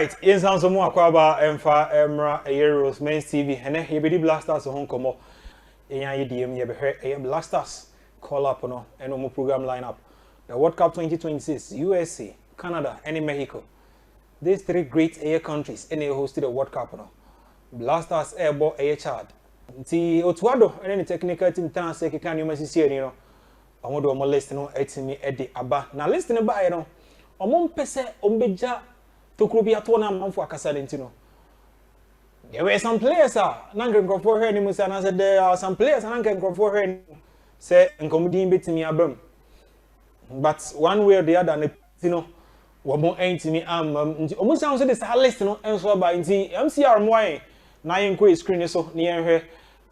Alright, in sounds of more Aquaba, Emfa, Emra, ROSEMENS TV, and then he blasters on Como. In IDM, you have blasters call up on and no program lineup. The World Cup 2026, USA, Canada, and Mexico. These three great air countries and they hosted the World Cup. No? Blasters airball air chart. See, Otuado, and any technical team, Tansek, can you see, you know? I want to list no me Eddie Abba. Now, listen about you know. Among Pese, Ombeja. To Krubia Tona Manfua Casalentino. There were some players, Nangan come for her, and I said there are some players, and Nangan come for her, say, and comedy bit me a bum. But one way or the other, you know, what more ain't to me, almost sounds like this, I listen, and so by the MCR Moy, nine quick screen so near her,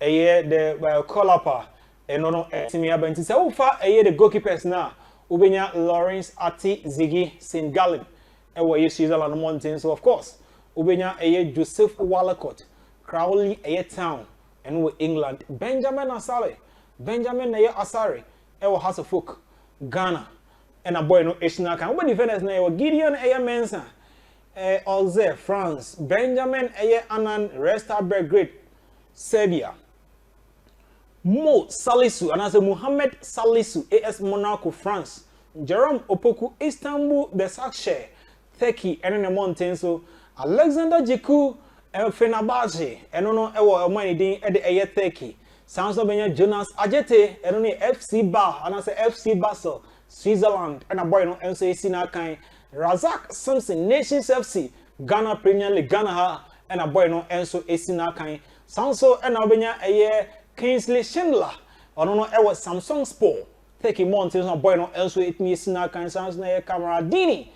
a year the call up, and no, to me, but so far, a year the goalkeepers now, Ubenya Lawrence Ati Ziggy St. Gallen. Ewa Switzerland mountains, so of course. Ubenya Joseph Wallacott, Crowley Town, and we England. Benjamin Asare, Benjamin Asare, Ewa Hasselhoek, Ghana, and a boy no Eshnaka. What defenders na Gideon Mensa, Alze, France, Benjamin Anan, Resta Belgrade, Serbia. Mo Salisu, and as a Mohamed Salisu, AS Monaco, France. Jerome Opoku, Istanbul, Besiktas. Turkey and in the mountains so Alexander Jiku and Fenerbahce and no ever money din at the air Turkey. Sounds of Jonas Ajete and only FC Bar and I say FC Basel, Switzerland and a boy no MCC na kind Razak Simpson Nations FC, Ghana Premier League Ghana and a boy no Enso AC na kind. Sounds so and Albania a year Kingsley Schindler or no ever Samsung Sport. Turkey mountains and boy no Enso it me na kind sounds na camera Dini.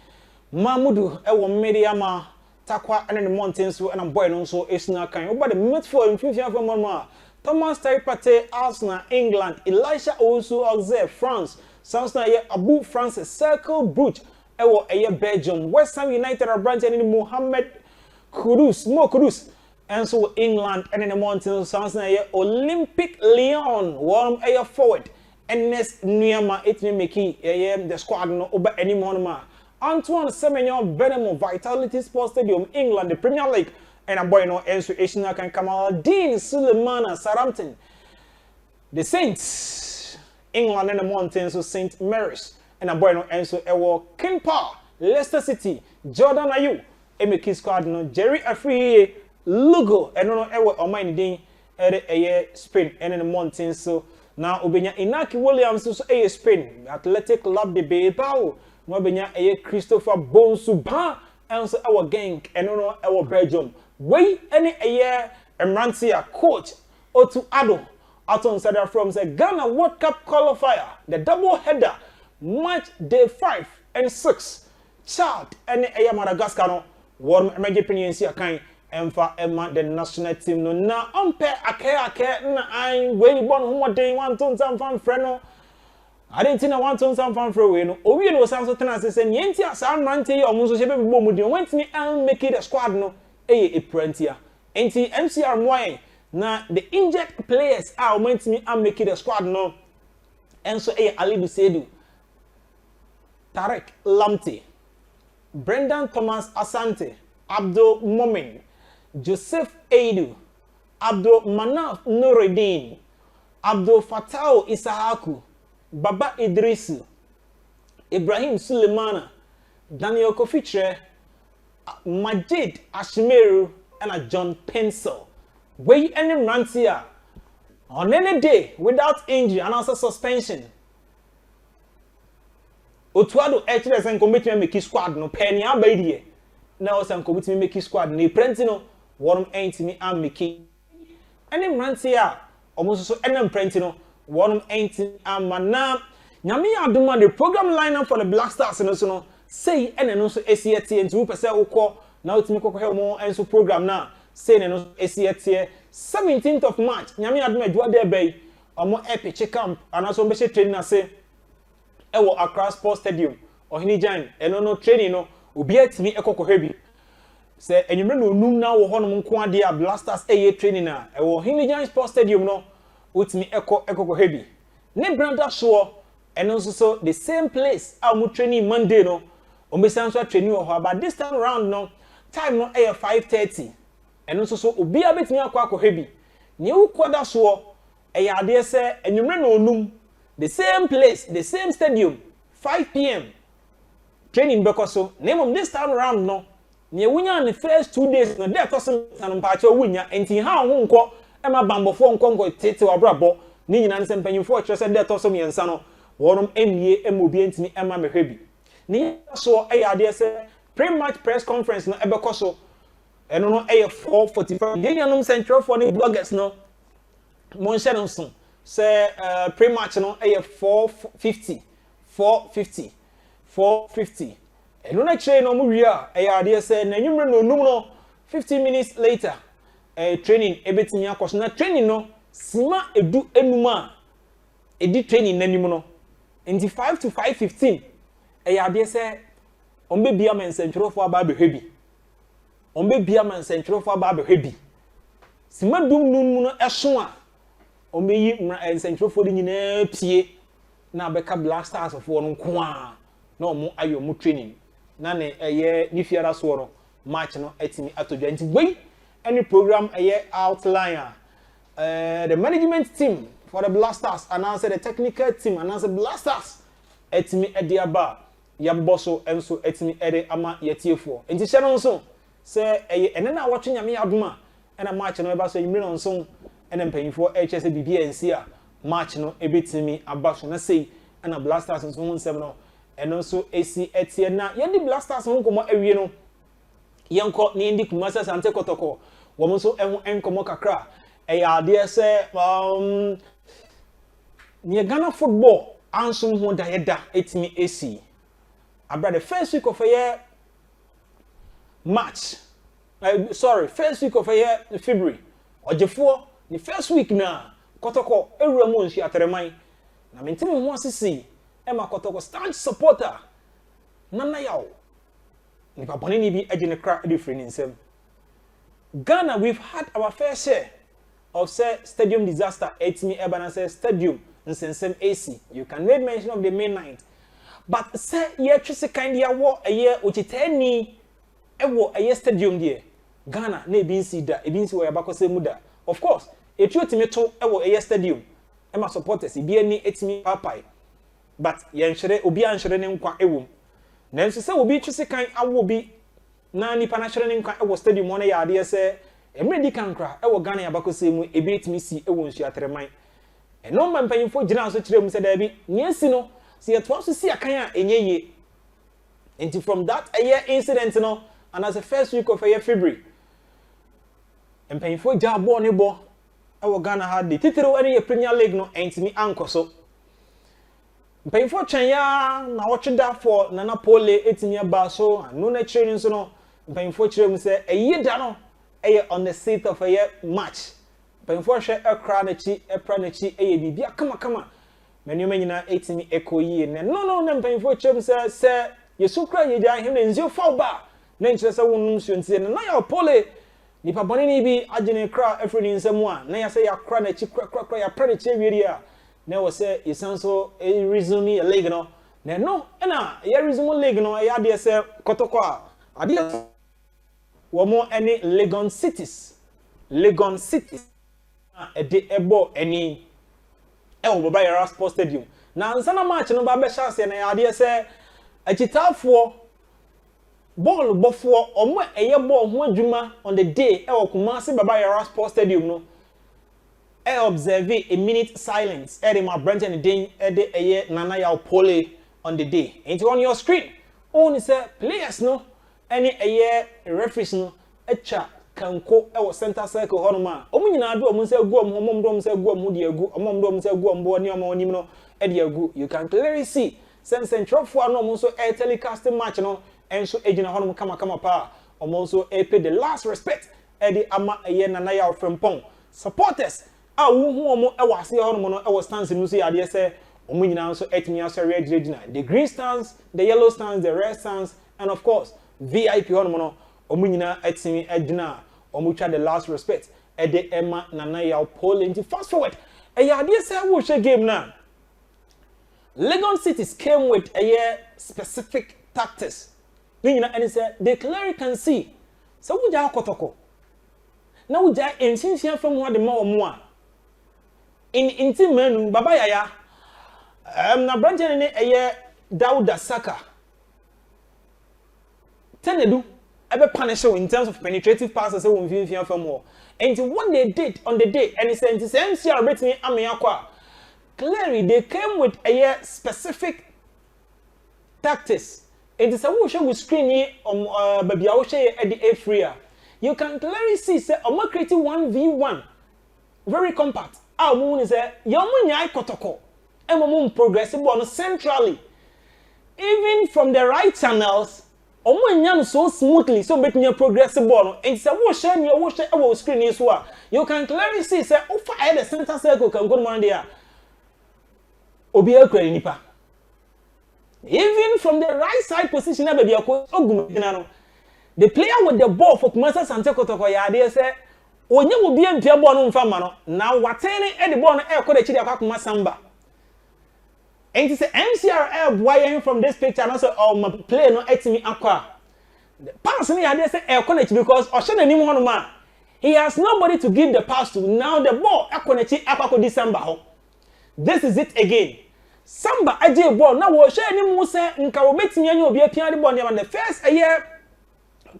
Mamudu ewo media ma takwa and the mountains and a boy no so esna kan over the midfield in future for mama Thomas Taipate Arsenal England Elisha also observe France sounds na ye Abu Francis Circle Brugge ewo eye Belgium West Ham United are branch and Mohamed Kudus and so England and in the mountains sounds na ye Olympic Lyon warm eye forward and next Nuyama it me make the squad no over any more Antoine Semenyo Benemo Vitality Sports Stadium, England, the Premier League, and a boy no Enso Ishina can Kamal Dean Sulemana Southampton. The Saints, England and the Mountains of St. Mary's, and a boy no Enso Ewo Kimpa, Leicester City, Jordan Ayew, Emeki Squad no Jerry Afriye, Lugo, and no Ewo Omani Dean, a Spain, and in the Mountains. So now Ubenya Inaki Williams, so a Spain, Athletic Club de Bilbao. No benya Christopher Bonsuba and so our gang and no our Belgium. Way any Emrantia coach or to Ado Aton Sada from the Ghana World Cup qualifier, the double header, match day 5 and 6. Chad any Madagascar no warm Megapinian kind and for Emma the national team no na umpire ake na I way born who day 1 ton some fan friend. I didn't think I want to some fan for no. Obi no sounds so tenase say nyentia san mante o mo so shebe bo mu di went me and make it a squad no a prentia. Enti MCR Moy na the injured players are went me and make it a squad no. And so Ali Bisedu, Tarek Lamte, Brendan Thomas Asante, Abdul Momin, Joseph Aidu, Abdul Manaf Nuruddin, Abdul Fatau Isahaku, Baba Idrisu, Ibrahim Sulemana, Daniel Kofitre, Majid Ashmeru, and a John Pencil. Way any Rantia on any day without injury and also suspension. Otuado actually and commitment make squad no penny abedie. Now some commitment make squad ni prentino warm ain't me and make any Rantia almost so any prentino. One 18 and Manam. Nyami Aduma, the program lineup for the Black Stars and also say and also ACT and 2% call now to make more and so program now. Say and also ACT 17th of March. Nyami Aduma do there bay or more epic check camp and also basic training. I say Ewo Accra Sports Stadium or Hinijan and no training no will be at me a coco heavy. Say and you remember no now or Honum Quadia Blasters A training now. Ewo Hinijan Sports Stadium no. With me echo heavy. Ne branda show and also so the same place I am training Monday no. Ombesanso training or but this time around no time no 5:30 eno nso so obi abetimi akwa bi ne ukoda so ade se enwumre na onum the same place the same stadium 5 p.m. training bekoso name this time around no ne wunya the first 2 days no dey tosom san mpacho wunya enti ha ho nko e ma bambofo nko tete wabrabo ni nyina nse mpanyimfo kire se dey tosom yensa no wonom emie emobi entimi ema mehwe bi ni so ade se pre-match press conference no ebekoso eno no 4:45 dey yanom central for the bloggers no mon channel so say pre-match no 4:50 eno na kire no mu wi a ade se na nwumre no onum no 15 minutes later training ebetimi akoso na training no sima edu enum a edi training nanim no enti 5 to 5:15 ade se ombe bia man central for aba behwe bi ombe bia man central for aba behwe bi sima dum num no eso a ombe yi central for nyina pie na beka Black Stars of no nko a na omo ayo mu training na ne ni fiara so no match no etimi atodwa nti gbe any program outline the management team for the Black Stars announced the technical team announced Black Stars etimi ediaba yamboso enso etimi ede ama yetiefo nti hye no nso se ene na watwe nyame adoma ena match no eba so yimre no nso ena mpanyifo HS BBNC a match no ebetimi abaso na sei ena Black Stars nso nsem no eno nso esi etie na yendi Black Stars nkomo awie no yenko ni ndi kumasa sante kotoko wo nso ehu enkomo kakra ade se ni Ghana football anso ho dayeda etimi esi abra the first week of a year March first week of a year February ojefo the first week na Kotoko ewuramu nsu atereman na mentimi ho asisi ema Kotoko stand supporter nana yawo ni babone ni bi agene kra edifre ni nsem Ghana we've had our fair share of say stadium disaster etimi ebana say stadium nsensem AC you can make mention of the main night but say ye twese kind ya wo eye ochitani ewo eye stadium there Ghana na ebinsi da ebinsi wo yabakose muda of course etu otimi to ewo eye stadium e ma supporters bi ani etimi papai but ye nhire obi anhire ne nkwa ewo na nso se obi twese kan awo bi na nipa na hire ne nkwa ewo stadium one ya ade se emredi kankra ewo Ghana yabakose mu ebi etimi si ewo nsu atreman eno ma mpanyimfo gina so kire mu se da bi nyesi no see it was to see a kanya enye ye from that a year incident no and as the first week of a year February and paying for job born bo I Ghana had the title any Premier League no entimi ankoso paying for chanya na watch that for nana pole etimi aba so no na training so no paying for chire mu say a year da no on the 6th of a year March paying for share a crown echi e pranachi e bibia kama menuma nyina etimi ekoyi ne no na mpanyifo chem se yesukra yegya him ne nzio fauba na nkyere se wonum suo ntie na ya pole nipa bone ni bi agene kra afri nsemu a na ya se ya kra na chi kra ya pra na chi wieri a na wo se yesanso e reason a league no no na ya reason league no ya de se Kotoko a ade wo mo any Legon cities de ebo any Baba Yara Sports Stadium. Na nsana match no ba be chance na yade se agitafo ball bofo omo eye ball ho adwuma on the day Kumasi Baba Yara Sports Stadium no observe a minute silence ma Brenton den de eye nana ya pole on the day. And on your screen only say players no any eye referees no echa kanko center circle honoma omunyina do omu se gu omom do se gu omu de agu omom do se gu ombo ni omo onim no e de agu you can clearly see central for no omo so air telecasting match no enso ejina honoma kama pa omo so e pay the last respect e de ama eye nana ya ofrempon supporters wu hu omo e wase honoma no e stands no so ya de se omunyina so etimi aso red regina the green stands the yellow stands the red stands and of course VIP honoma no omunyina etimi ejina omucha the last respect ede Emma nana ya pole into fast forward ya dey say wo share game na Legon cities came with a specific tactics. Meaning, and say they clearly can see So we ja Kotoko. Now we ja insinsia from what the more in intimenu baba yaya na branch ne eye Dauda Saka Tenedu ebe punish in terms of penetrative passes we mfimfia from more. And what they did on the day and it's MCR rating ameyakwa clearly they came with a specific tactics. It is a motion with screen here baby at the A3. You can clearly see say creating 1v1 very compact. Our moon is a young Kotoko and moon progressive on centrally. Even from the right channels, so smoothly, so making your progressive ball. And it's a motion your wash our screen is what you can clearly see say far the center circle can go on there. Obia Krenipa. Even from the right side position, the player with the ball for Kumasa Sante Kotoko ya say, "Onye will be in Piabon on Famano." Now, what any the ball air could achieve a Kumasamba. And it's the MCR wiring from this picture, and also my player no etimi aqua. Passing I say air connect because Ocean anyone man. He has nobody to give the pass to. Now the ball air connect Aqua December. This is it again. Samba aje ball na wo hwe ni mu se nka wo betimi anya obi apia de ball ne the first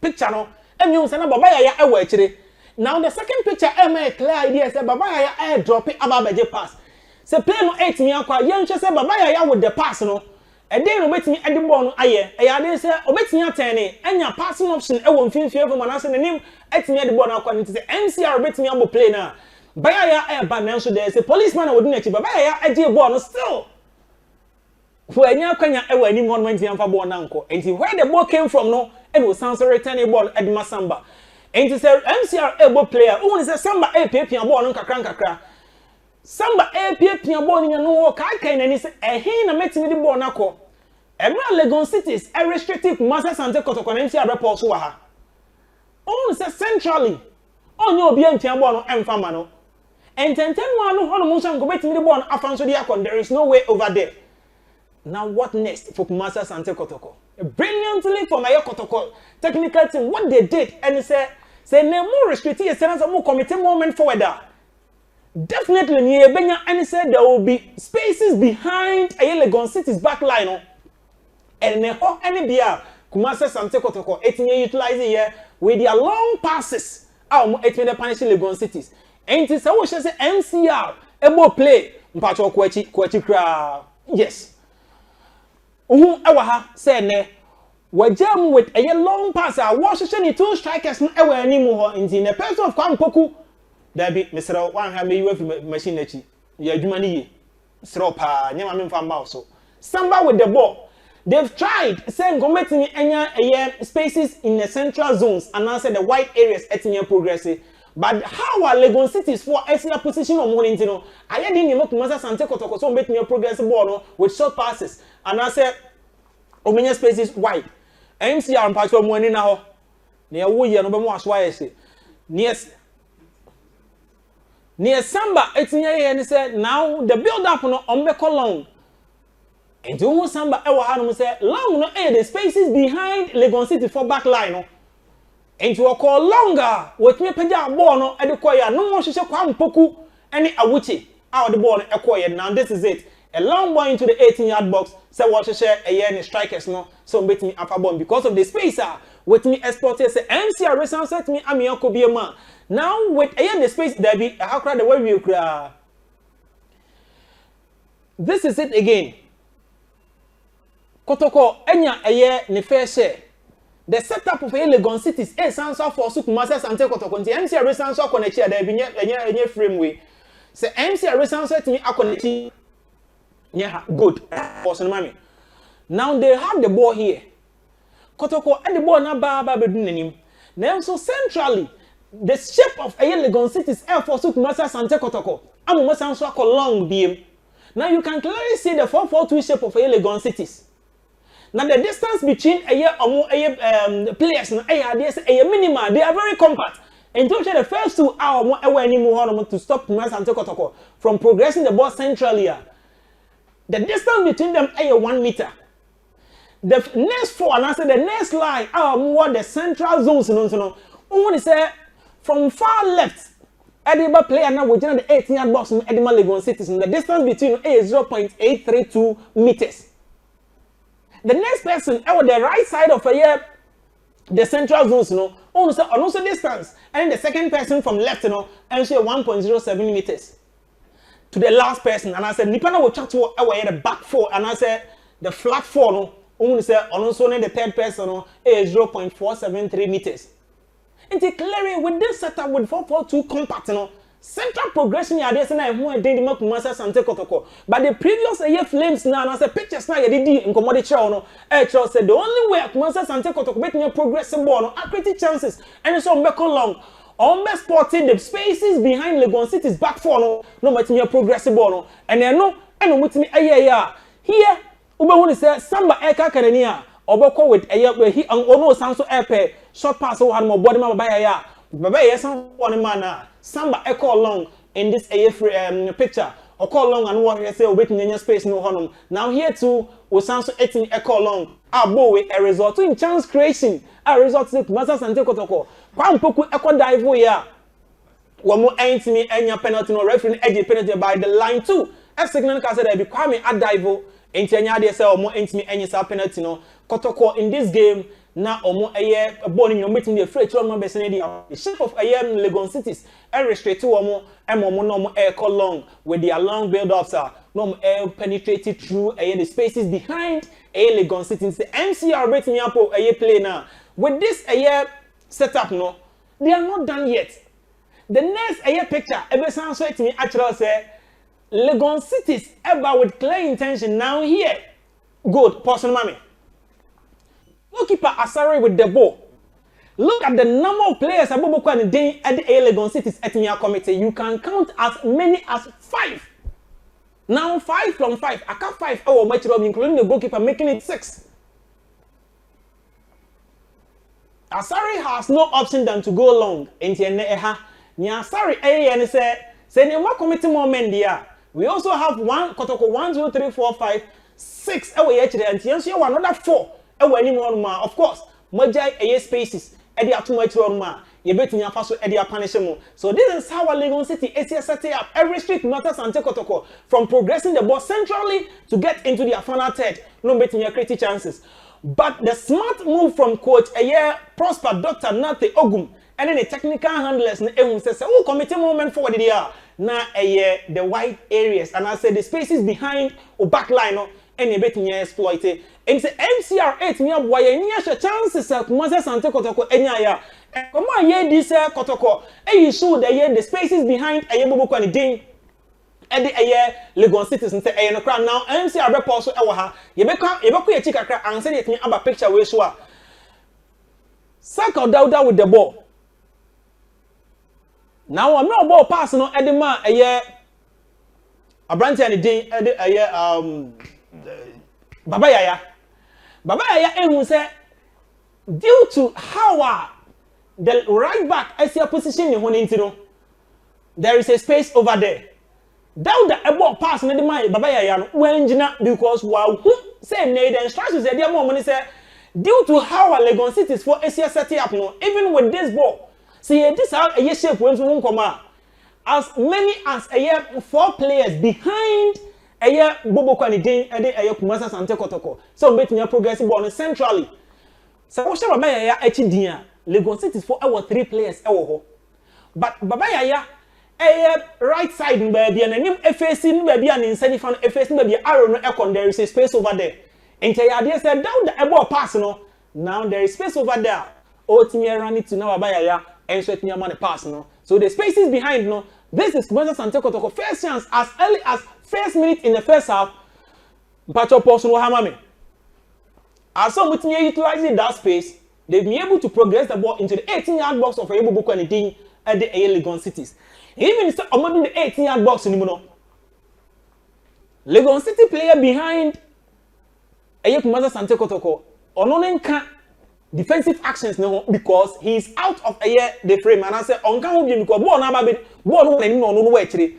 picture no enyu se na baba ya e wa akire. Now the second picture make clear idea say baba ya air drop aba beje pass. Se play no 8 mi akwa ye nhwe se baba ya with the pass no e dey no betimi e de ball no aye e ya dey se obetimi atene anya passing option e wo mfimfie fo manase ne nim etimi de ball no akwa nti se MCR betimi abo play na baba ya e ba na so there say policeman wodi na chi baba ya aje ball no still for anya kwanya ewa ni mon man tiamfa ball na nko enti where the ball came from no it was sounds return a ball edma samba enti say MCR able player who say samba pia ball no kakra samba pia ball ni no kai na ni say ehin na metimi di ball na ko emra Legon cities a restrictive master Sante Kotoko na MCR report so wa ha who say centrally onye obi antia ball no emfa ma no ententen one no hono mo nso nko betimi di ball no afanso di akon there is no way over there. Now what next for Kumasa Sante Kotoko? Brilliantly for my Kotoko technical team, what they did and say no more restricted, say more committee moment forward. Definitely near Benya and said there will be spaces behind a Legon City's back line. And any beer Kumasa Sante Kotoko 18 utilizing here with their long passes. It made the punishing Legon Cities. And it's how we say MCR able play Mpacho Kwechi Kra. Yes. Ewa say ne wajam with a long pass Washington two strikers no ewa animu ho in the person of Kwampoku there be Mr. One have me with machine echi ya adwuma ni ye sro pa nyama me mfa mba so samba with the ball they've tried saying committing enya spaces in the central zones and answer the wide areas etinya progressive. But how are Legon cities for SNA position on one intino? I didn't even Kumasa Sante Kotoko so make me a progressive ball with short passes. And I said, Omenia spaces wide. MCR and Patrol money now. Near Woody and Obama why I say. Near Samba, 18 and he said, now the build up on Ombeko long. And to Samba Ewa Hanum said, long no the spaces behind Legon City for back line. And to call longer, what me peja bono at the choir, no more shisha Kwampoku, any awuchi, out the ball acquired. Now this is it. A long ball into the 18-yard box, so what share a year in strikers no, so bet me upper bomb because of the spacer. With me exported say MCR resound set me I'm your be a man. Now with a year the space there be how crowd the way you cry. This is it again. Kotoko enya a year ne fair share. The setup of Legon cities is sounds for Kumasa Sante Kotoko. The MCR resound so connected there be any frameway. Say MCR resound set me a connected. Yeah, good. Now they have the ball here. Kotoko and the ball na ba bedunim. Now so centrally, the shape of Legon cities air for Kumasa Sante Kotoko. Amu sound so long beam. Now you can clearly see the 4-4-2 shape of Legon cities. Now the distance between players and minimal, they are very compact. And to the first 2 hours to stop Sante Kotoko from progressing the ball centrally. The distance between them is 1 meter. The next 4 and I said the next line are more the central zones. Who say from far left, Ediba player now within the 18-yard box from Edema Legon Cities, and the distance between is 0.832 meters. The next person on the right side of the central zones, also distance, and the second person from left, and say 1.07 meters. To the last person, and I said, Nipana will chat to the back four, and I said, the flat four, only say, also the third person is 0.473 meters. And clearly, with this setup with 4-4-2 compact, central progression, you are there, and who are doing the Kumasa Sante Kotoko. But the previous year flames now, and I said, pictures now, you did in commodity channel. Charles said, the only way Kumasa Sante Kotoko making a progressive ball, accurate chances, and so Meko long. Almost sporting the spaces behind Legon City's back four, no matter your progressive ball, and then no, and with me, here, Uba say, Samba Eka Karania, or Boko with a year where he and Ono Sanso Airpay, short pass over more body by a ya. Baba, yes, one man, Samba Echo long in this picture, or call long and what you say, waiting in your space, no honor. Now, here too, Osanso 18 Echo long, a boy, a result in chance creation, a result to Masa Sante Kotoko. Kwampoku Echo dive ya. One more ain't me and your penalty no referee edgy penalty by the line too. A signal can say that be Kwame at dive. Ain't any say more ain't me any penalty no. Kotoko in this game now omo a born in your meeting the afraid to remember the shape of Legon Cities and restrict to omo no air call long with their long build ups are no air penetrated through the spaces behind Legon Cities. The MCR rating up play now with this setup no they are not done yet. The next picture ever sounds to me actually say Legon Cities ever with clear intention now here. Good, person mommy. Goalkeeper Asare with the ball. Look at the number of players at the Legon Cities Etnia committee. You can count as many as 5. Now 5 from 5. I count 5 match including the goalkeeper making it 6. Asare has no option than to go long. Asare say what committee more men there. We also have Kotoko 1, 2, 3, 4, 5, 6 another 4. Of course, major spaces, Edia too much ma. You bet in your first Edia punishment. So this is how Legon City is set up. Every street matters and take Kotoko from progressing the ball centrally to get into the final third. No betting your creative chances. But the smart move from coach Prosper Dr. Nate Ogum and then the technical handlers says, oh, committee moment forward there. Now the wide areas and I said the spaces behind or back line and a bit near exploited. And the MCR 8 near boy near chances of Moses Sante Kotoko enya. Come on, this Kotoko. And you show the spaces behind a Yabuko and Ding at the Legon Cities and say no crown now MCR report our Yabaka Chika and send it me about picture where you are. Saka Dauda with the ball. Now I'm not ball passing on Edema a branch and the Baba Yaya. Baba Yaya who said due to how the right back as your position in Honintino, there is a space over there. Down the ball pass in the mind Baba Yaya when because wow say the instructions said dear mom say due to how Legon Cities for Asia setting up no even with this ball. See, this how a shape when to come out. As many as 4 players behind Bobo Kwani and Kumasa Sante Kotoko. So bet me progressive ball centrally. So what shall Baba Yaya Legon Cities for our 3 players but Baba Yaya right side baby and him facing baby and inside fan facing baby arrow no aircon there is a space over there. And Tayade said down the ball pass no. Now there is space over there. Otimia run it to now Baba Yaya. And so it's money pass no. So the spaces behind no. This is Kumasa Sante Kotoko first chance as early as first minute in the first half. Pacho person will hammer me. As some with me utilizing that space, they've been able to progress the ball into the 18-yard box of Able Book and the at the Legon Cities. Even instead of moving the 18-yard box anymore. Legon City player behind Kumasa Sante Kotoko Ononenka defensive actions no because he's out of the frame and I say on can because ball actually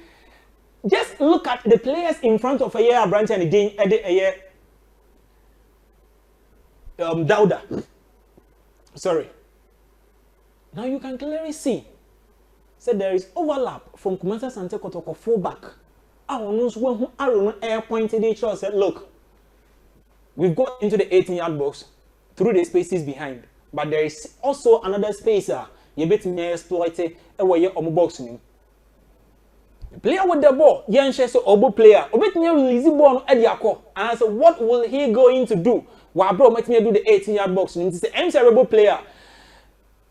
just look at the players in front of branch and the Dauda. Sorry. Now you can clearly see. So there is overlap from Kumasi Asante Kotoko fullback. I want to know who air pointed each other said, look, we've got into the 18-yard box through the spaces behind. But there is also another spacer. You bet me exploit it where you're on the box. Player with the ball, young so obo player. Obet me release the ball at Yako. And I said, what will he going to do? Well, bro, let me do the 18-yard box. And it's a terrible player.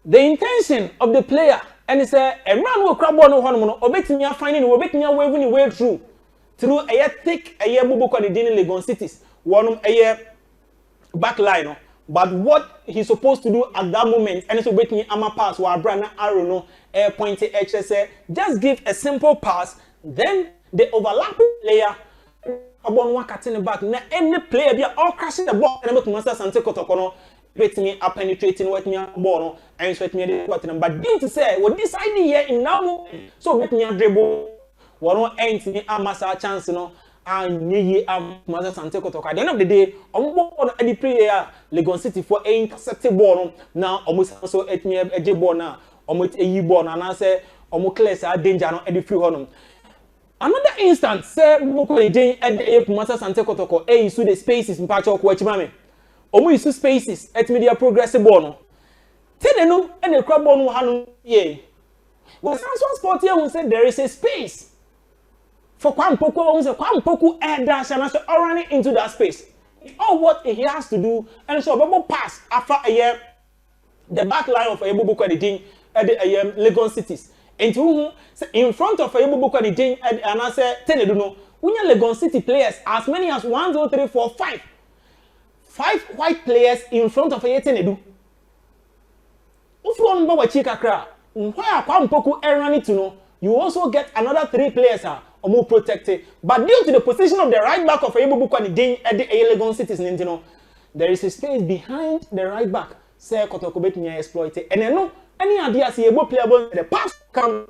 The intention of the player, and it's a man will crab one on obet me finding obet me waving the way through a thick a year bubu called the Legon cities. One a year back line. But what he's supposed to do at that moment, and it's waiting ama pass while Brana Arono air pointed HSA, just give a simple pass, then the overlapping player about one cut in the back. Now any player be all crashing the ball and about Kumasi Asante Kotoko waiting me up penetrating what me a ball and sweat me the but due to say what this idea in now so make me a dribble one ain't me a massa chance no. And ye Kumasi Asante Kotoko. At the end of the day, on the player Legon City for a intercepted ball now almost so at me a ball now almost a ye ball and I say almost clear danger no at few honum. Another instance say Moko day at the Kumasi Asante Kotoko a issue the spaces in patch of Wachimame. Almost issue spaces at media progressive ball. Tell no and the crab ball no hanu ye. Well, some sport here will say there is a space. For Kwampoku air dash and also running into that space. All what he has to do, and so Bobo pass after a year, the back line of a Bubu editing at the Legon cities. Into in front of a Bubu editing and I say, Teneduno, when your Legon City players, as many as 1, 2, 3, 4, 5. 5 white players in front of a Tenedu. If you want to Chika Kra, where Kwampoku air running to know, you also get another 3 players are more protected. But due to the position of the right back of Ebubuku and the at the Legon cities, there is a space behind the right back. Say Kotoko bet me exploited. And I know any idea see able player the pass come.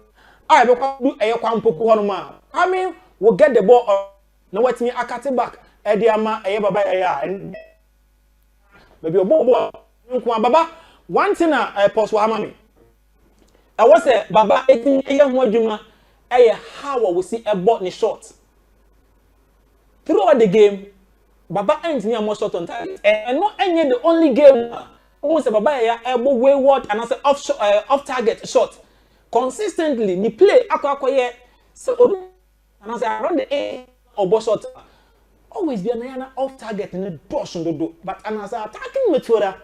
I will do a Kwampoku Honoma. I mean, we'll get the ball up. Now what me akate back. Ediama Ayaba and maybe a ball. Baba, one thing I post Wamami. I was a Baba 18 years more Juma. How we see a botany shot. Throughout the game, Baba ends near more shot on target. And not any the only game. Almost a Baba elbow wayward and also off target shot. Consistently, ni play akwa so and I say around the A or boss shot. Always be an off target in the boss on the do. But and as attacking method.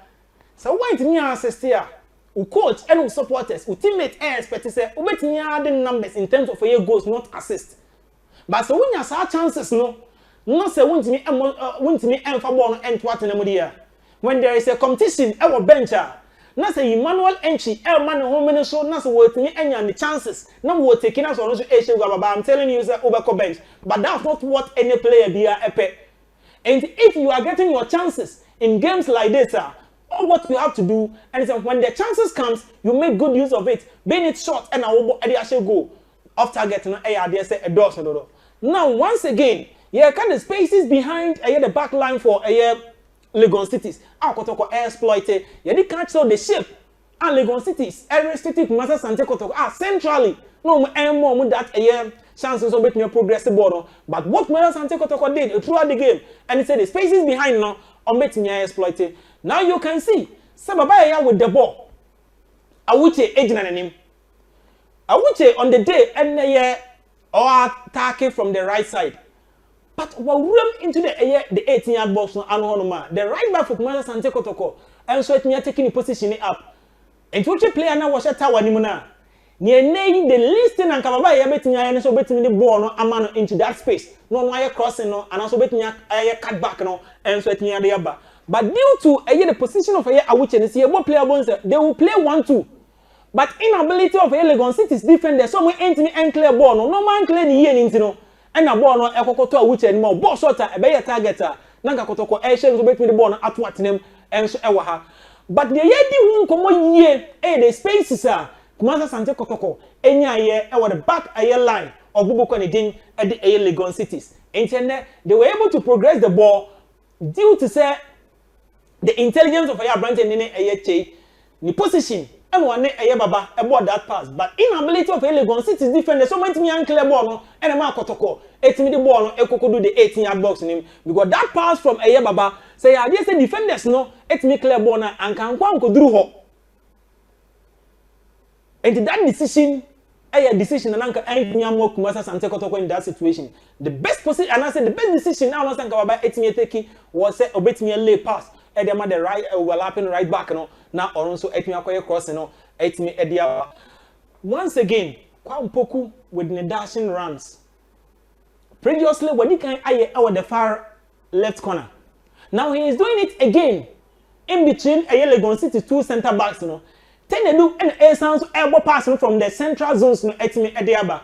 So why to me assist here? U coach and u supporters, u teammates expect to say, u bet me adding numbers in terms of your goals, not assist. But so when you have chances, no say won't me and for ball and what in the when there is a competition, our bencher, not say manual entry, man home so not worth me and the chances. No more taking us on Asian Gababa. I'm telling you, sir, over bench. But that's not what any player be a pay. And if you are getting your chances in games like this, all what you have to do, and so when the chances comes, you make good use of it. Being it short and I will actually go off target and I say a door. Now once again, kind of spaces behind the back line for Legon cities. Kotoko exploited. You catch all the shape and Legon cities. Every city Kumasi Asante Kotoko centrally. No more that chances of making a progressive border. But what Kumasi Asante Kotoko did throughout the game, and he said the spaces behind now are making exploited. Now you can see, Sababaya with the ball. Awuche ejinanim. Awuche on the day and the or attacking from the right side. But we'll run into the 18-yard box no anonoma. The right back for Kumasi Asante Kotoko and so it me taking the position up. And which player now was a tower nimuna. Near the listing and Kababaya betting and so betting the ball no amano into that space. No wire crossing no and also betting a cut back no and so it near the other. But due to the position of Awuche, they will play 1-2. But inability of Legon City's defenders, someone entering and clear ball, no man clear the year into and a ball no Ekokoto Awuche anymore. Ball shorter, a better targeter. Nanka Kotoko Asians will between the ball at what name and so ewaha. But the yedi won't come year, the spaces are Kumasi Asante Kotoko, any year, the back line of Bubuku and Ding at the Legon Cities. And they were able to progress the ball due to say the intelligence of a branch and the position and one eye baba about that pass, but inability of Legon City's defenders so much me unclear ball no and a mark Kotoko. 8 minute ball no Ekoko do the 18-yard box in him because that pass from eye baba say I just say defenders no 8 minute clear ball na and can go through. And that decision, a decision, and Uncle Anyamo Kumasa Sante Kotoko in that situation. The best position, and I said the best decision now, I think about 8 minute taking was a bit me a lay pass. And them the right overlapping right back, no. Now or also 8 minute cross, no. 8 minute once again, Kwampoku with the dashing runs. Previously, when he can over the far left corner. Now he is doing it again in between Legon City 2 center backs, you know. Tenedu and a sounds elbow passing from the central zones no etimi ediaba.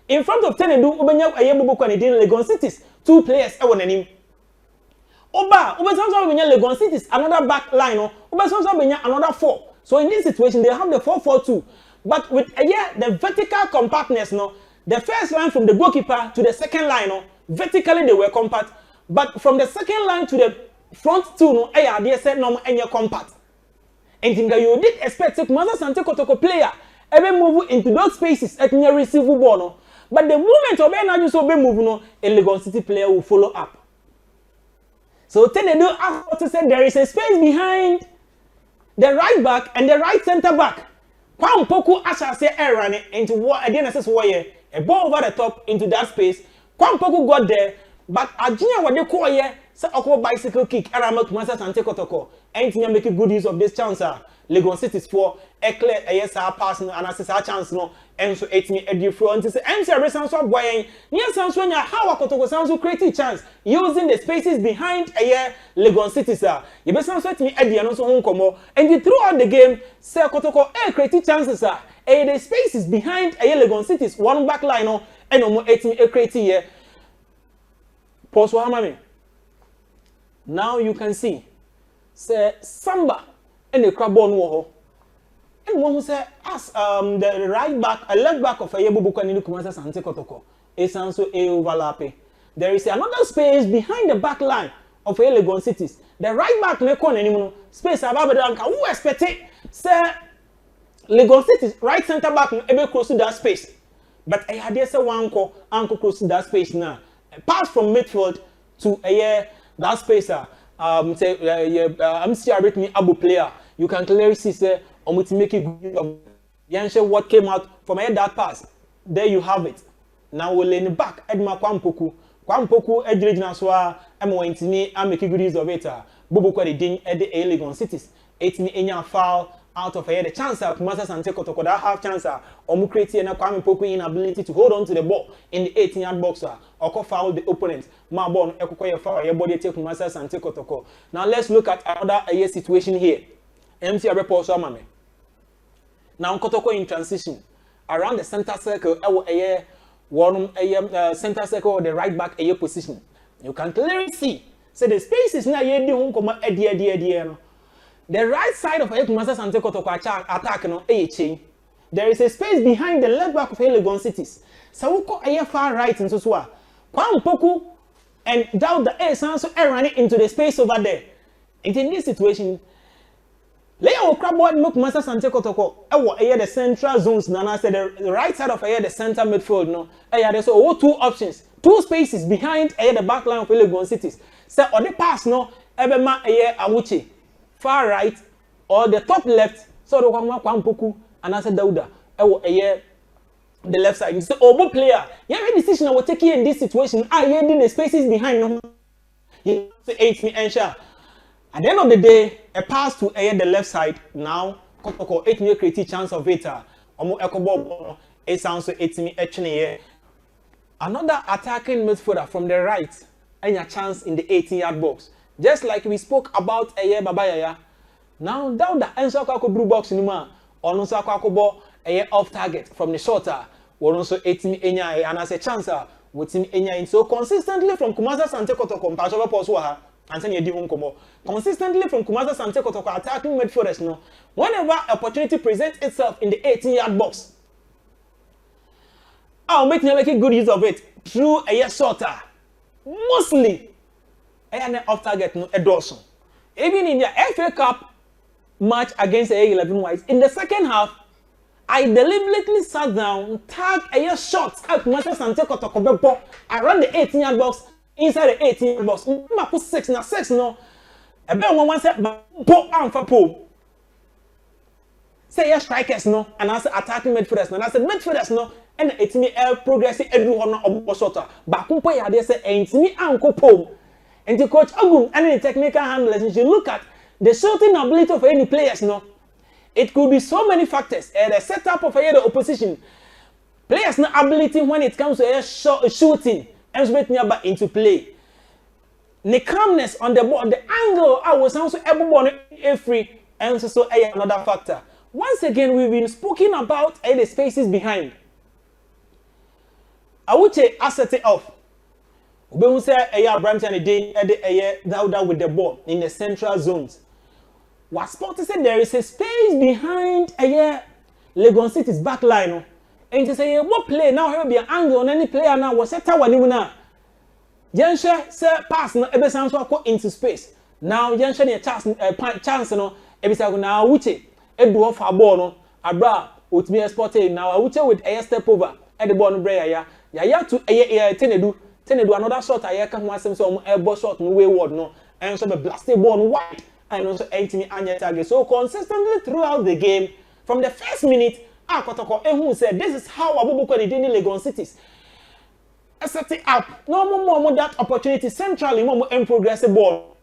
In front of Tenedu, Ubenya Ayabo Kwanidin Legon Cities, 2 players ewonanim. Oba sounds Ubenya Legon Cities, another back line, Oba sounds Ubenya another 4. So in this situation, they have the 4-4-2. But with the vertical compactness, no, the first line from the goalkeeper to the second line, no, vertically they were compact. But from the second line to the front two, no, they said no any compact. And you did expect Kumasa Sante Kotoko player ever move into those spaces at near receive ball, no. But the moment of energy so be move, no, a Legon City player will follow up. So Tenedo after to say there is a space behind the right back and the right center back. Kwampoku Asha say running into what again says warrior a ball over the top into that space. Kwampoku got there, but Ajina what they call here say a bicycle kick and I'm Kumasa Sante Kotoko. Anything make good use of this chance, Legon Cities for a clear a pass and assess our chance no and so 8 minutes at the front is MC sounds so boy near sounds when you how a Kotoko sounds so creative chance using the spaces behind a Legon Cities you best sounds me at the also home como and you throughout the game say Kotoko creative chances the spaces behind a Legon Cities one back line and no more 8 minutes creative here pause for mami. Now you can see say Samba and the crab on wall. And one who said as the right back, a left back of a Yabubuka in Kumasa Sante Kotoko. It sounds so overlapping. There is another space behind the back line of Legon Cities. The right back Lekon anymore space Ababadanka who expect it say Legon Cities right center back able close to that space. But I had say one uncle close to that space now. Pass from midfield to that space I'm still with me Abu player. You can clearly see say to make it good. What came out from that pass. There you have it. Now we'll lay back Edma Kwampoku. Kwampoku Edrejina Swa Intini and make good use of it. Bubu Kwadi Ding at the Legon Cities. 8 enya foul out of the chance Kumasa Sante Kotoko that half chance or create and Kwampoku inability to hold on to the ball in the 18-yard boxer or foul the opponent. Ma bon ekokoye foul your body take Kumasa Sante Kotoko. Now let's look at another situation here. MC Abepo so mame. Now Kotoko in transition around the center circle center circle or the right back position. You can clearly see so the space is now the right side of Kumasa Sante Kotoko attack no change. There is a space behind the left back of Legon Cities. So we call far right in Suswa. Kwampoku and doubt the air sounds so running into the space over there. And in this situation, Leo Crabboy Kumasa Sante Kotoko the central zones Nana said the right side of the center midfield no. There's 2 options. 2 spaces behind the back line of Legon Cities. So on the pass no ebema Awuchi. Far right or the top left, so the Kwampoku and I said Dauda, the left side. So, Obo player, you have a decision I will take you in this situation. I in the spaces behind them. You say 8 me and share. At the end of the day, a pass to the left side now, Kotoko 8 me creative chance of it. Omo Ekobo, it sounds so 8 me actually. Another attacking midfielder from the right, and a chance in the 18-yard box. Just like we spoke about Babayaya. Now down the answer blue box in ma or no sakwakobo off target from the shorter or also 18 enya and as a chance with him enya so consistently from Kumasa Sante Kotoko Pasova Poswaha and send you Hunkomo. Consistently from Kumasa Sante Kotoko attacking midfielders no. Whenever opportunity presents itself in the 18-yard box, I'll make good use of it through a shorter. Mostly off target no Edorson. Even in the FA Cup match against A11 Whites. In the second half, I deliberately sat down, tagged a shot at Citiesywa Kotoko around the 18-yard box, inside the 18-yard box. I put 6 now, 6 no. I bet one set, pop on for pull. Say yes, strikers no, and I said attacking midfielders no. And I said midfielders no, and it's me progressing everyone on shorter. But kumpo ya dey say it's me anko pull. And the coach Agum and the technical handlers, you look at the shooting ability of any players no. It could be so many factors. The setup of the opposition, players' no ability when it comes to shooting, and nearby into play. The calmness on the ball, the angle, I was also able to free, and so another factor. Once again, we've been speaking about the spaces behind. I would say asset it off. We say Brampton and day down with the ball in the central zones. What sport is there is a space behind Legon City's back line. And to say what play now here be an angle on any player now was set our new now. Jensha say pass no ebe sounds into space. Now Jensha a chance no ebe say now wuche edu off a ball no abra utmi exported now wuche with a step over at the ball no breya ya to tenedu another shot aye ka ho asem so elbow shot no wayward no and so be blasted ball no wide. And also entering Anya target. So consistently throughout the game, from the first minute, Kotoko who said this is how Abubuko did in Legon cities. Set it up. No more that opportunity centrally, more progressive ball.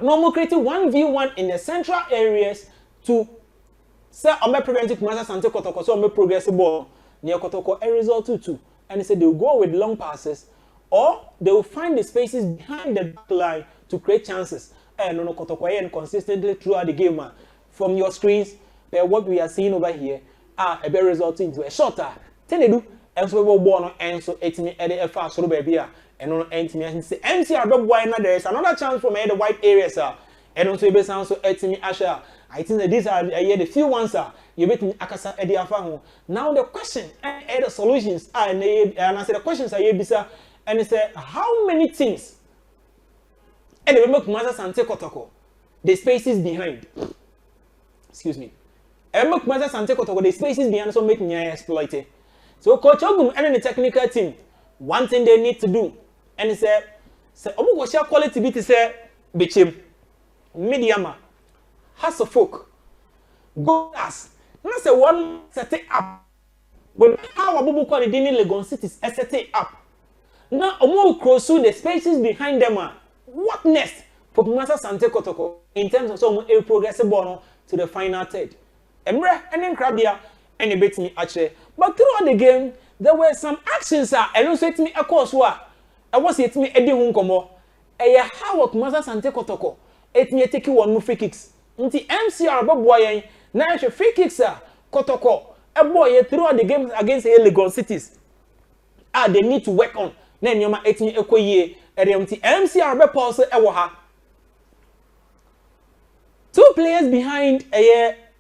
No more creating 1v1 in the central areas to say I'm preventing Citiesywa Kotoko, so I'm progressive ball near Kotoko a result 2-2. And he said they will go with long passes or they will find the spaces behind the back line to create chances. And no Kotoko and consistently throughout the game from your screens what we are seeing over here a better result into a shorter tenedu and so we born and so etimi e dey fast so baby and no entimi say MCR double wide now there is another chance from the white areas and also be sound so etimi asha I think that these are the few ones you bet me akasa e dey afa ho. Now the question and the solutions and I say the questions are here bisa and it say how many things and they make Citiesywa Kotoko the spaces behind. Excuse me. And make Citiesywa Kotoko the spaces behind so make me exploit it. So Coach Ogum and the technical team, one thing they need to do, and he said, "Obu go share quality bit say bichim, mediama, hustle folk, go gas." Now say one set it up. But how Abubu call the Legon cities set it up. Now Omu cross through the spaces behind them. What next for Citiesywa Kotoko in terms of some progressive ball to the final third? Emre and then Krabia and a bit me actually. But throughout the game, there were some actions and also it me a course what I was it me Eddie Hunkomo. How Citiesywa Kotoko it me take one more free kicks. Until MCR boy now free kicks Kotoko a boy throughout the games against Legon cities. They need to work on. Then you might me a MCR be pause ha. 2 players behind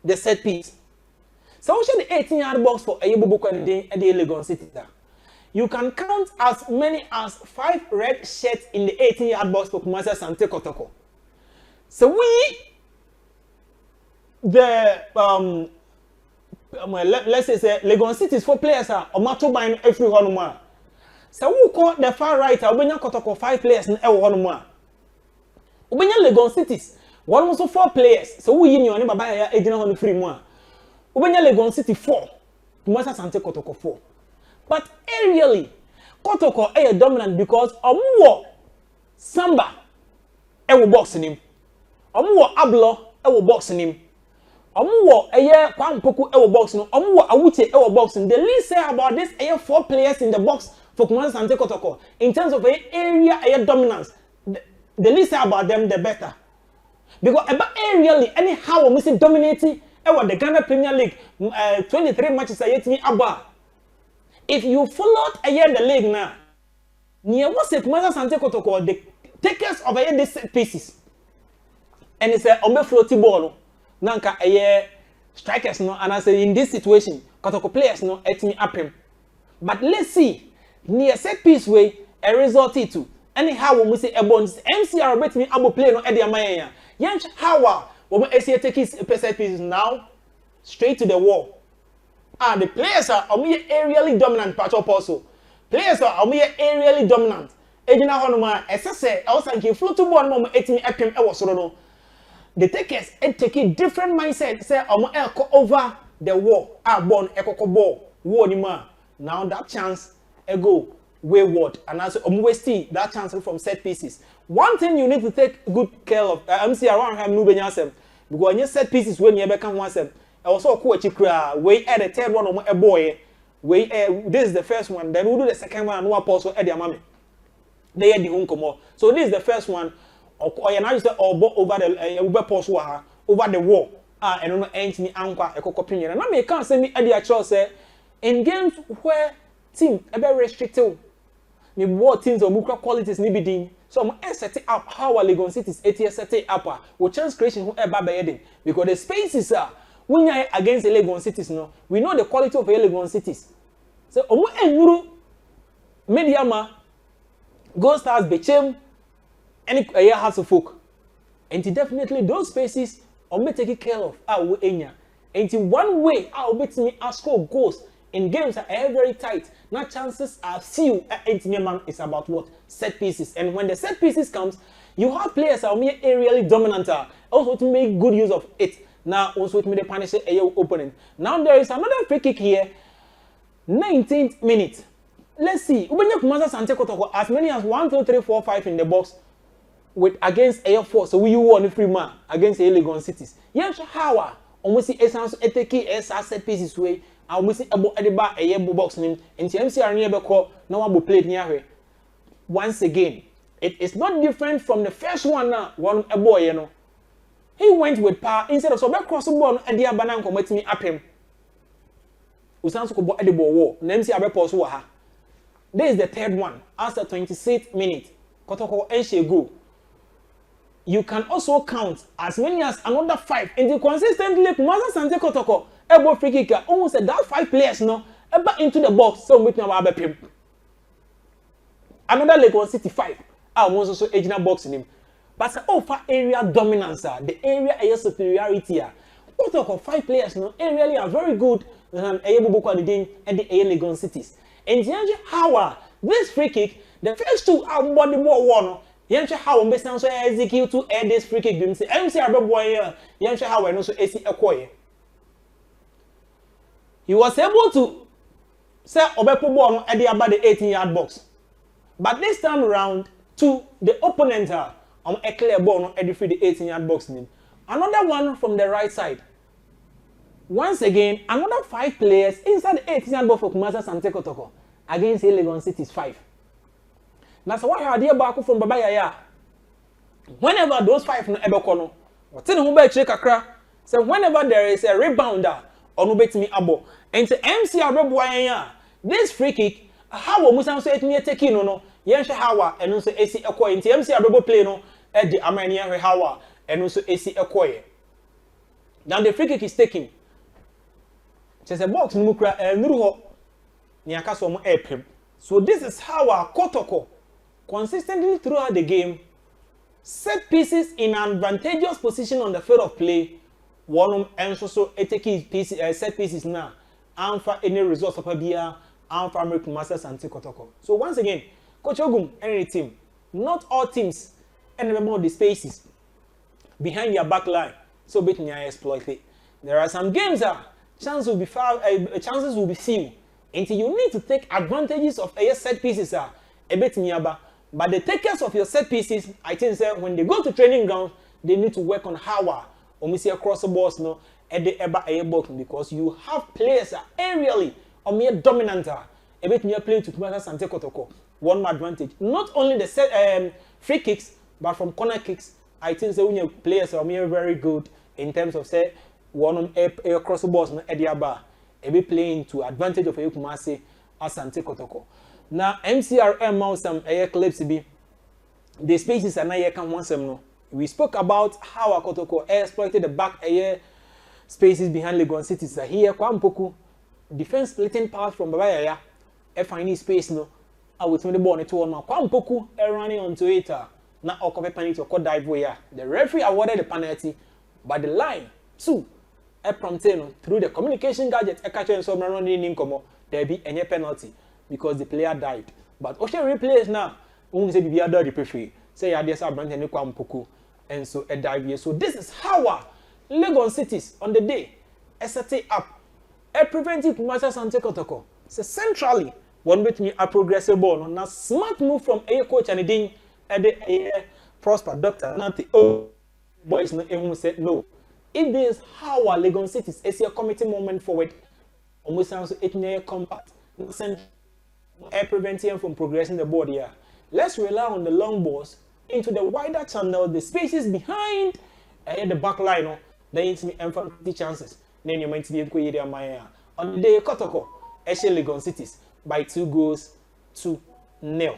the set piece. So we should the 18-yard box for Bubuko and the Legon City. You can count as many as 5 red shirts in the 18-yard box for Citiesywa Kotoko. So let's say Legon City's 4 players are Omato buying every one. So we call the far right, Ubenya Kotoko 5 players in one more. Ubenya Legon Cities, one also 4 players. So we in your name by agent on the free more. Ubenya Legon City 4, Citiesywa Kotoko 4. But aerially, Kotoko is dominant because Omuwo Samba will boxing him. Omuwo Ablo will boxing him. Omuwo Kwampoku will boxing him. Omuwo Awuche will boxing. The least say about this 4 players in the box for Citiesywa Kotoko in terms of area dominance. The least say about them, the better. Because about aerially, anyhow, we see dominating the Ghana Premier League 23 matches are yet me about. If you followed the league now, near what's it Citiesywa Kotoko the takers of the set pieces. And it's a floaty ball. Nanka strikers no, and I say in this situation, Kotoko players no et me up him. But let's see, near set piece way a result to anyhow when we say a bonus MCR bet me able play no Eddie Maya. Yanch Hawa Omo AC take his set pieces now straight to the wall. The players are aerially dominant patch up also. Players are aerially dominant. Ejina honoma esese elsanke float to ball mom etimi epem e wosoro no. The takers take a different mindset say omo elko over the wall. Ball ekoko ball. Wall ni ma. Now that chance go wayward and also waste that chance from set pieces. One thing you need to take good care of MC around him no benyasem because when you set pieces when you become one sem also ko chikra we add the third one on a boy we this is the first one then we'll do the second one and no pause so add your mommy they had the home come so this is the first one or you now just over the pause over the wall and no entity anchor a opinion and I can't say me at the actual say in games where team a very restricted me what teams or mukra qualities ni bidin so I'm set it up how are Legon Cities ATS set it up with chance creation who ever by because the spaces are when you against the Legon Cities no we know the quality of Legon Cities so omo enuru mediama Gold Stars bechem any house of folk and definitely those spaces omo take care of we enya and one way bit me score goals in games that are very tight, now chances are few. Man is about what set pieces, and when the set pieces comes, you have players that are mere aerially dominant, also to make good use of it. Now also to make the punish a opponent. Now there is another free kick here, 19th minute. Let's see. Ubenya Kumasa Sante Kotoko as many as 1, 2, 3, 4, 5 in the box with against Air Force. So we won the free man against Legon Cities. Yes, how almost see essence eteki set pieces way. I will see about Ediba a yebo box name and TMCR near Beko, no one will play near her. Once again, it is not different from the first one now, one a boy, you know. He went with power instead of so back cross the ball and the abanan committing me up him. Usanso Kobo Edibo war, Nemsi Abepo Swaha. This is the third one, after 26th minute. Kotoko Enshe go. You can also count as many as another 5 into consistently Kumasa Sante Kotoko. Ebo free kicker almost said that 5 players no eba into the box so with na pim. Another Legon City 5 almost also ejina box in him. But for area dominance the area area superiority what of 5 players no really are very good than able to and the Legon Cities. And how this free kick the first 2 are body ball one Yensha how we stand so execute to end this free kick them say MC Abeboy Yensha how no so AC Ekoye. He was able to say Obepo ball at the about the 18-yard box. But this time around, to the opponent on a clear ball at the 18-yard box. Another one from the right side. Once again, another 5 players inside the 18-yard box for Kumasa Sante Kotoko against Legon Cities 5. That's why I hear back from Babaya. Whenever those 5 no Ebekono, what's in Hube Chekakra, so whenever there is a rebounder, or bet me abo and to MC Abeboya this free kick how Musa so etni take no yensha hawa and also AC Ekoye and MC Abebo play no at the Amania hawa and also AC Ekoye. Now the free kick is taken. Just a box numukra nuruho niaka so mo epem. So this is how our Kotoko consistently throughout the game set pieces in an advantageous position on the field of play. One and so take pieces set pieces now and for any results of Abia and for American Masters and Kotoko. So once again, Coach Ogum, any team, not all teams and remember the spaces behind your back line. So betting you exploit it. There are some games chances will be few. Until you need to take advantages of your set pieces a bit niaba. But the takers of your set pieces, I think when they go to training ground, they need to work on how see across the balls no at the eba box because you have players aerially or mere dominant a bit near play to Kumasa Sante Kotoko. One more advantage. Not only the set free kicks, but from corner kicks, I think when your players are mere very good in terms of say one across the balls no at the aba a bit playing to advantage of Kumasi Sante Kotoko. Now MCRM mouse some clips be the spaces are not can once no. We spoke about how Kotoko exploited the back air spaces behind Legon Cities. Here, Kwampoku defense splitting pass from Babaya, finding space no. I would the ball to one. Kwampoku running onto it. Now, Okope penalty or dive where the referee awarded the penalty. but the line two prompted through the communication gadget catch and so running there be any penalty because the player died. But Osha replays now say be other prefer say ya dey brand any kwampoku and so a dive. So this is how Lagos cities on the day set it up a preventive measures and Kotoko. So centrally one with me a progressive ball now smart move from a coach and a prosper doctor not the boys no even said no. It is how our Lagos cities is a committee moment forward almost sounds 8-year compact preventing from progressing the board here. Let's rely on the long balls into the wider channel, the spaces behind the back line. Then it's me empty chances. Then you might be able to get my on the day Kotoko, Lagos cities by 2 goals to 0.